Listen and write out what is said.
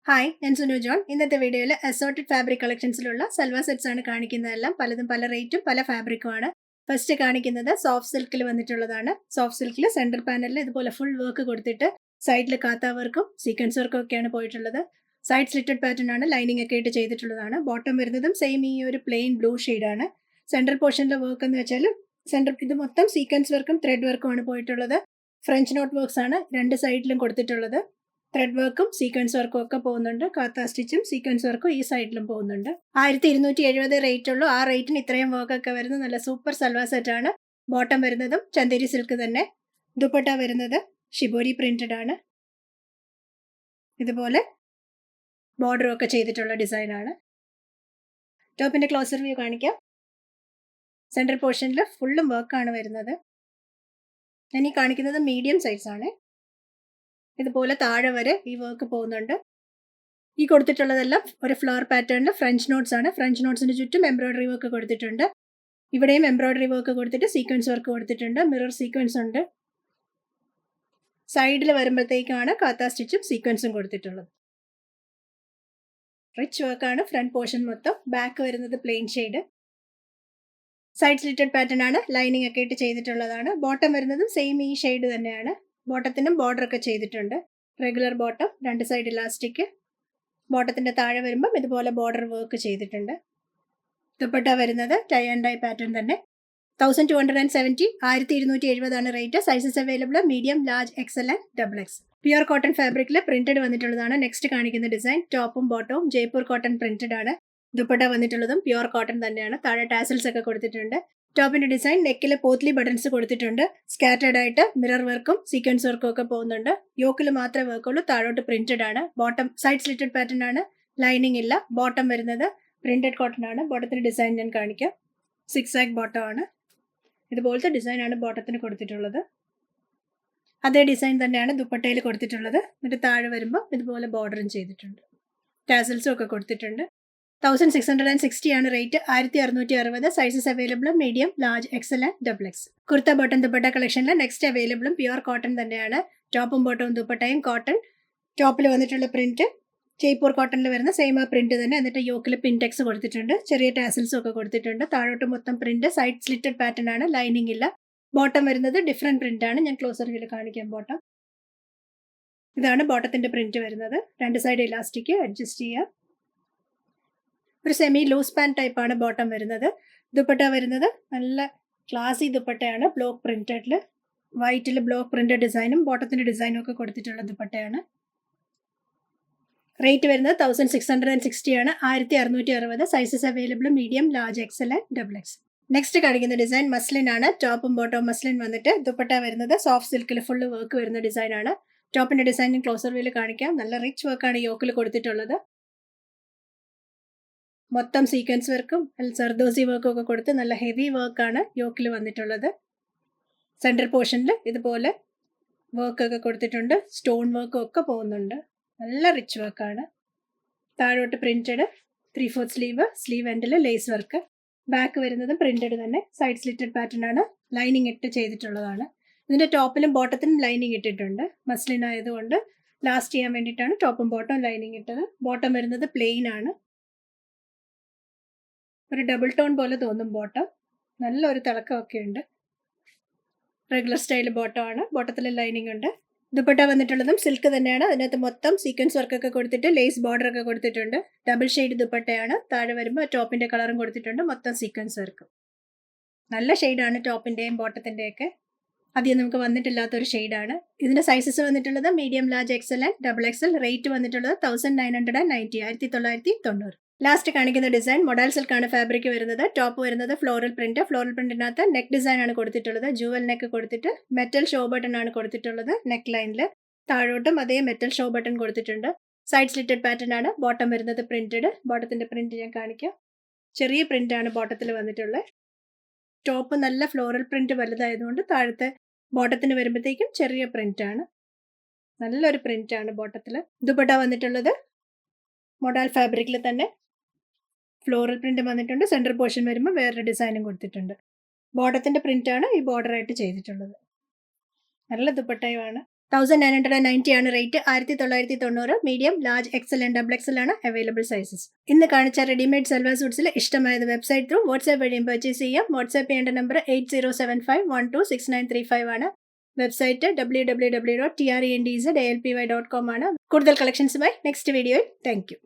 Hi, ഞാൻ Sunu John. ഇന്നത്തെ വീഡിയോയിൽ അസോർട്ടഡ് ഫാബ്രിക് കളക്ഷൻസിലുള്ള സൽവാർ സെറ്റ്സ് ആണ് കാണിക്കുന്നതെല്ലാം. പലതും പല റേറ്റും പല ഫാബ്രിക്കും ആണ്. ഫസ്റ്റ് കാണിക്കുന്നത് സോഫ്റ്റ് സിൽക്കിൽ വന്നിട്ടുള്ളതാണ്. സോഫ്റ്റ് സിൽക്കിൽ സെൻറ്റർ പാനലിൽ ഇതുപോലെ ഫുൾ വർക്ക് കൊടുത്തിട്ട് സൈഡിൽ കാത്താ വർക്കും സീക്വൻസ് വർക്കും ഒക്കെയാണ് പോയിട്ടുള്ളത്. സൈഡ് സ്ലിറ്റഡ് പാറ്റേൺ ആണ്, ലൈനിങ് ഒക്കെ ആയിട്ട് ചെയ്തിട്ടുള്ളതാണ്. ബോട്ടം വരുന്നതും സെയിം ഈ ഒരു പ്ലെയിൻ ബ്ലൂ ആണ്. സെൻട്രൽ പോർഷനിലെ വർക്ക് എന്ന് വെച്ചാൽ ഇത് മൊത്തം സീക്വൻസ് വർക്കും ത്രെഡ് വർക്കും ആണ് പോയിട്ടുള്ളത്. ഫ്രഞ്ച് നോട്ട് വർക്ക്സ് ആണ് രണ്ട് സൈഡിലും കൊടുത്തിട്ടുള്ളത്. ത്രെഡ് വർക്കും സീക്വൻസ് വർക്കും ഒക്കെ പോകുന്നുണ്ട്. കാത്താ സ്റ്റിച്ചും സീക്വൻസ് വർക്കും ഈ സൈഡിലും പോകുന്നുണ്ട്. 1270 റേറ്റ് ഉള്ളൂ. ആ റേറ്റിന് ഇത്രയും വർക്കൊക്കെ വരുന്ന നല്ല സൂപ്പർ സൽവാർ സെറ്റ് ആണ്. ബോട്ടം വരുന്നതും ചന്ദേരി സിൽക്ക് തന്നെ. ദുപ്പട്ട വരുന്നത് ഷിബോരി പ്രിന്റഡ് ആണ്. ഇതുപോലെ ബോർഡറും ഒക്കെ ചെയ്തിട്ടുള്ള ഡിസൈൻ ആണ്. ടോപ്പിന്റെ ക്ലോസർ വ്യൂ കാണിക്കാം. സെൻട്രൽ പോർഷനിൽ ഫുള്ളും വർക്കാണ് വരുന്നത്. ഞാൻ ഈ കാണിക്കുന്നത് മീഡിയം സൈസ് ആണ്. ഇതുപോലെ താഴെ വരെ ഈ വർക്ക് പോകുന്നുണ്ട്. ഈ കൊടുത്തിട്ടുള്ളതെല്ലാം ഒരു ഫ്ലവർ പാറ്റേണിൽ ഫ്രഞ്ച് നോട്ട്സ് ആണ്. ഫ്രഞ്ച് നോട്ട്സിന് ചുറ്റും എംബ്രോയിഡറി വർക്ക് കൊടുത്തിട്ടുണ്ട്. ഇവിടെയും എംബ്രോയിഡറി വർക്ക് കൊടുത്തിട്ട് സീക്വൻസ് വർക്ക് കൊടുത്തിട്ടുണ്ട്. മിറർ സീക്വൻസ് ഉണ്ട്. സൈഡിൽ വരുമ്പോഴത്തേക്കാണ് കാത്താ സ്റ്റിച്ചും സീക്വൻസും കൊടുത്തിട്ടുള്ളത്. റിച്ച് വർക്കാണ് ഫ്രണ്ട് പോർഷൻ മൊത്തം. ബാക്ക് വരുന്നത് plain shade. Side slitted pattern ആണ്, ലൈനിങ് ഒക്കെ ഇട്ട് ചെയ്തിട്ടുള്ളതാണ്. ബോട്ടം വരുന്നതും സെയിം ഈ ഷെയ്ഡ് തന്നെയാണ്. ബോട്ടത്തിനും ബോർഡർ ഒക്കെ ചെയ്തിട്ടുണ്ട്. റെഗുലർ ബോട്ടം, രണ്ട് സൈഡ് ഇലാസ്റ്റിക്. ബോട്ടത്തിന്റെ താഴെ വരുമ്പം ഇതുപോലെ ബോർഡർ വർക്ക് ചെയ്തിട്ടുണ്ട്. ദുപ്പട്ട വരുന്നത് ടൈ ആൻഡ് ഡൈ പാറ്റേൺ തന്നെ. 1270, 1270 ആണ് rate. Sizes available medium, large, XL and double X. Pure cotton ഫാബ്രിക്കിൽ പ്രിന്റഡ് വന്നിട്ടുള്ളതാണ്. നെക്സ്റ്റ് കാണിക്കുന്ന ഡിസൈൻ ടോപ്പും ബോട്ടവും ജയ്പൂർ കോട്ടൺ പ്രിന്റഡ് ആണ്. ദുപ്പട്ട വന്നിട്ടുള്ളതും പ്യുർ കോട്ടൺ തന്നെയാണ്. താഴെ ടാസൽസ് ഒക്കെ കൊടുത്തിട്ടുണ്ട്. ടോപ്പിന്റെ ഡിസൈൻ നെക്കിൽ പോത്ലി ബട്ടൺസ് കൊടുത്തിട്ടുണ്ട്. സ്കാറ്റേഡ് ആയിട്ട് മിറർ വർക്കും സീക്വൻസ് വർക്കും ഒക്കെ പോകുന്നുണ്ട്. യോക്കിൽ മാത്രമേ വർക്കുള്ളൂ. താഴോട്ട് പ്രിന്റഡ് ആണ്. ബോട്ടം സൈഡ് സ്ലിറ്റഡ് പാറ്റേൺ ആണ്, ലൈനിങ് ഇല്ല. ബോട്ടം വരുന്നത് പ്രിന്റഡ് കോട്ടൺ ആണ്. ബോട്ടത്തിന്റെ ഡിസൈൻ ഞാൻ കാണിക്കാം. 6 ആഗ് ബോട്ടം ആണ്. ഇതുപോലത്തെ ഡിസൈൻ ആണ് ബോട്ടത്തിന് കൊടുത്തിട്ടുള്ളത്. അതേ ഡിസൈൻ തന്നെയാണ് ദുപ്പട്ടയിൽ കൊടുത്തിട്ടുള്ളത്. എന്നിട്ട് താഴെ വരുമ്പോൾ ഇതുപോലെ ബോർഡറും ചെയ്തിട്ടുണ്ട്. ടാസൽസും ഒക്കെ കൊടുത്തിട്ടുണ്ട്. 1660 ആണ് rate. 1660. Sizes available medium, large, XL and double X. Kurta bottom dupatta കളക്ഷനിൽ നെക്സ്റ്റ് അവൈലബിളും പ്യുർ കോട്ടൺ തന്നെയാണ്. ടോപ്പും ബോട്ടവും ദുപ്പട്ടയും കോട്ടൺ. ടോപ്പിൽ വന്നിട്ടുള്ള പ്രിന്റ് ജയ്പൂർ കോട്ടണിൽ വരുന്ന സെയിം ആ പ്രിന്റ് തന്നെ. എന്നിട്ട് യോക്കിൽ പിൻടെക്സ് കൊടുത്തിട്ടുണ്ട്. ചെറിയ ടാസൽസും ഒക്കെ കൊടുത്തിട്ടുണ്ട്. താഴോട്ട് മൊത്തം പ്രിന്റ്. സൈഡ് സ്ലിറ്റഡ് പാറ്റേൺ ആണ്, ലൈനിങ് ഇല്ല. ബോട്ടം വരുന്നത് ഡിഫറെന്റ് പ്രിന്റ് ആണ്. ഞാൻ ക്ലോസർ വ്യൂവിൽ കാണിക്കാം ബോട്ടം. ഇതാണ് ബോട്ടത്തിന്റെ പ്രിന്റ് വരുന്നത്. രണ്ട് സൈഡ് ഇലാസ്റ്റിക് അഡ്ജസ്റ്റ് ചെയ്യാം. ഒരു സെമി ലൂസ് പാൻറ് ടൈപ്പാണ് ബോട്ടം വരുന്നത്. ദുപ്പട്ട വരുന്നത് നല്ല ക്ലാസി ദുപ്പട്ടയാണ്. ബ്ലോക്ക് പ്രിന്റഡിൽ വൈറ്റിൽ ബ്ലോക്ക് പ്രിന്റഡ് ഡിസൈനും ബോട്ടത്തിന്റെ ഡിസൈനും ഒക്കെ കൊടുത്തിട്ടുള്ള ദുപ്പട്ടയാണ്. റേറ്റ് വരുന്നത് 1660 ആണ്. 1660. Sizes available medium, large, XL and double X. Next കാണിക്കുന്ന ഡിസൈൻ മസ്ലിൻ ആണ്. ടോപ്പും ബോട്ടവും മസ്ലിൻ വന്നിട്ട് ദുപ്പട്ട വരുന്നത് സോഫ്റ്റ് സിൽക്കിൽ ഫുള്ള് വർക്ക് വരുന്ന ഡിസൈൻ ആണ്. ടോപ്പിന്റെ ഡിസൈൻ ക്ലോസർ വ്യൂവിൽ കാണിക്കാം. നല്ല റിച്ച് വർക്കാണ് യോക്കിൽ കൊടുത്തിട്ടുള്ളത്. മൊത്തം സീക്വൻസ് വർക്കും സർദോസി വർക്കും ഒക്കെ കൊടുത്ത് നല്ല ഹെവി വർക്കാണ് യോക്കിൽ വന്നിട്ടുള്ളത്. സെൻട്രൽ പോർഷനിൽ ഇതുപോലെ വർക്കൊക്കെ കൊടുത്തിട്ടുണ്ട്. സ്റ്റോൺ വർക്കും ഒക്കെ പോകുന്നുണ്ട്. നല്ല റിച്ച് വർക്കാണ്. താഴോട്ട് പ്രിന്റഡ് 3/4 സ്ലീവ് എൻഡിൽ ലേസ് വർക്ക്. ബാക്ക് വരുന്നതും പ്രിന്റഡ് തന്നെ. സൈഡ് സ്ലിറ്റഡ് പാറ്റേൺ ആണ്, ലൈനിങ് ഇട്ട് ചെയ്തിട്ടുള്ളതാണ്. ഇതിന്റെ ടോപ്പിലും ബോട്ടത്തിനും ലൈനിങ് ഇട്ടിട്ടുണ്ട്. മസ്ലിൻ ആയതുകൊണ്ട് ലാസ്റ്റ് ചെയ്യാൻ വേണ്ടിയിട്ടാണ് ടോപ്പും ബോട്ടവും ലൈനിങ് ഇട്ടത്. ബോട്ടം വരുന്നത് പ്ലെയിൻ ആണ്. ഒരു ഡബിൾ ടോൺ പോലെ തോന്നും ബോട്ടം. നല്ലൊരു തിളക്കമൊക്കെ ഉണ്ട്. റെഗുലർ സ്റ്റൈൽ ബോട്ടം ആണ്. ബോട്ടത്തിൽ ലൈനിങ് ഉണ്ട്. ദുപ്പട്ട വന്നിട്ടുള്ളതും സിൽക്ക് തന്നെയാണ്. അതിനകത്ത് മൊത്തം സീക്വൻസ് വർക്കൊക്കെ കൊടുത്തിട്ട് ലേസ് ബോർഡർ ഒക്കെ കൊടുത്തിട്ടുണ്ട്. ഡബിൾ ഷെയ്ഡ് ദുപ്പട്ടയാണ്. താഴെ വരുമ്പോൾ ടോപ്പിന്റെ കളറും കൊടുത്തിട്ടുണ്ട്. മൊത്തം സീക്വൻസ് വർക്ക്. നല്ല ഷെയ്ഡാണ് ടോപ്പിന്റെയും ബോട്ടത്തിന്റെയൊക്കെ. അധികം നമുക്ക് വന്നിട്ടില്ലാത്തൊരു ഷെയ്ഡാണ്. ഇതിന്റെ സൈസസ് വന്നിട്ടുള്ളത് medium, large, XL and double XL. Rate വന്നിട്ടുള്ളത് 1990, 1990. ലാസ്റ്റ് കാണിക്കുന്ന ഡിസൈൻ മൊഡാൽ സിൽക്കാണ് ഫാബ്രിക് വരുന്നത്. ടോപ്പ് വരുന്നത് ഫ്ലോറൽ പ്രിന്റ്. ഫ്ലോറൽ പ്രിന്റിനകത്ത് നെക്ക് ഡിസൈൻ ആണ് കൊടുത്തിട്ടുള്ളത്. ജുവൽ നെക്ക് കൊടുത്തിട്ട് മെറ്റൽ ഷോ ബട്ടൺ ആണ് കൊടുത്തിട്ടുള്ളത്. നെക്ക് ലൈനിൽ താഴോട്ടും അതേ മെറ്റൽ ഷോ ബട്ടൺ കൊടുത്തിട്ടുണ്ട്. സൈഡ് സ്ലിറ്റഡ് പാറ്റേൺ ആണ്. ബോട്ടം വരുന്നത് പ്രിന്റഡ്. ബോട്ടത്തിന്റെ പ്രിന്റ് ഞാൻ കാണിക്കാം. ചെറിയ പ്രിന്റ് ആണ് ബോട്ടത്തിൽ വന്നിട്ടുള്ളത്. ടോപ്പ് നല്ല ഫ്ലോറൽ പ്രിന്റ് വലുതായതുകൊണ്ട് താഴത്തെ ബോട്ടത്തിന് വരുമ്പോഴത്തേക്കും ചെറിയ പ്രിന്റ് ആണ്. നല്ലൊരു പ്രിന്റ് ആണ് ബോട്ടത്തിൽ. ദുപ്പട്ട വന്നിട്ടുള്ളത് മൊഡാൽ ഫാബ്രിക്കിൽ തന്നെ ഫ്ലോറൽ പ്രിന്റ് വന്നിട്ടുണ്ട്. സെൻട്രൽ പോർഷൻ വരുമ്പോൾ വേറൊരു ഡിസൈനും കൊടുത്തിട്ടുണ്ട്. ബോട്ടത്തിന്റെ പ്രിന്റ് ആണ് ഈ ബോർഡർ ആയിട്ട് ചെയ്തിട്ടുള്ളത്. നല്ല ദുപ്പട്ടയുമാണ്. 1990 ആണ് rate. 1990. Medium, large, XL and double Excel ആണ് അവൈലബിൾ സൈസസ്. ഇന്ന് കാണിച്ച റെഡിമെയ്ഡ് സൽവാർ സൂട്ട്സിൽ ഇഷ്ടമായത് വെബ്സൈറ്റ് ത്രൂ വാട്സ്ആപ്പ് വഴിയും പർച്ചേസ് ചെയ്യാം. വാട്സ്ആപ്പ് ചെയ്യേണ്ട നമ്പർ 8075126935 ആണ്. വെബ്സൈറ്റ് www.trendalpy.com ആണ്. കൂടുതൽ കളക്ഷൻസുമായി നെക്സ്റ്റ് വീഡിയോയിൽ. Thank you.